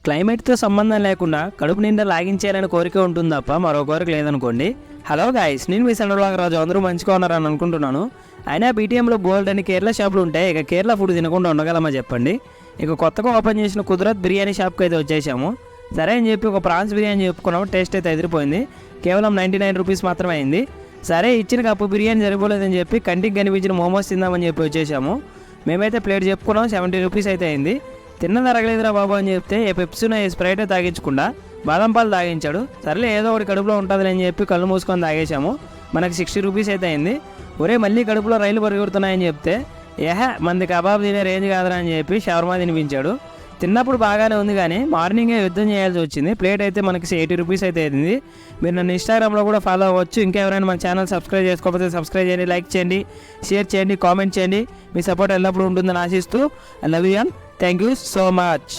క్లైమేట్తో సంబంధం లేకుండా కడుపు నిండా లాగించేయాలని కోరిక ఉంటుంది తప్ప మరో కోరిక లేదనుకోండి. హలో గాయ్స్, నేను మీ రాజు. అందరూ మంచిగా ఉన్నారని అనుకుంటున్నాను. అయినా బీటీఎంలో బోల్డ్ అని కేరళ షాపులు ఉంటాయి. ఇక కేరళ ఫుడ్ తినకుండా ఉండగలమా చెప్పండి. ఇక కొత్తగా ఓపెన్ చేసిన కుదరత్ బిర్యానీ షాప్కి అయితే వచ్చేసాము. సరే అని చెప్పి ఒక ప్రాన్స్ బిర్యానీ చెప్పుకున్నాము. టేస్ట్ అయితే ఎదిరిపోయింది. కేవలం 99 రూపీస్ మాత్రమే అయింది. సరే ఇచ్చిన కప్పు బిర్యానీ సరిపోలేదని చెప్పి కంటికి కనిపించిన మోమోస్ తిందామని చెప్పి వచ్చేసాము. మేమైతే ప్లేట్ చెప్పుకున్నాం. 70 రూపీస్ అయితే అయింది. తిన్నది అరగలేదురా బాబు అని చెప్తే ఏ పెప్సీనో ఏ స్ప్రైట్ తాగించకుండా బాదం పాలు తాగించాడు. సర్లే ఏదో ఒకటి కడుపులో ఉంటుంది అని చెప్పి కళ్ళు మూసుకొని తాగేసాము. మనకి 60 రూపీస్ అయితే అయింది. ఒరే మళ్ళీ కడుపులో రైలు పరిగెడుతున్నాయని చెప్తే మంది కబాబ్ తినే రేంజ్ కాదురా అని చెప్పి షవర్మా తినిపించాడు. తిన్నప్పుడు బాగానే ఉంది కానీ మార్నింగే యుద్ధం చేయాల్సి వచ్చింది. ప్లేట్ అయితే మనకి 80 రూపీస్ అయితే అయింది. మీరు నన్ను ఇన్స్టాగ్రామ్లో కూడా ఫాలో అవ్వచ్చు. ఇంకా ఎవరైనా మన ఛానల్ సబ్స్క్రైబ్ చేసుకోకపోతే సబ్స్క్రైబ్ చేయండి, లైక్ చేయండి, షేర్ చేయండి, కామెంట్ చేయండి. మీ సపోర్ట్ ఎల్లప్పుడూ ఉంటుందని ఆశిస్తూ I love you all. Thank you so much.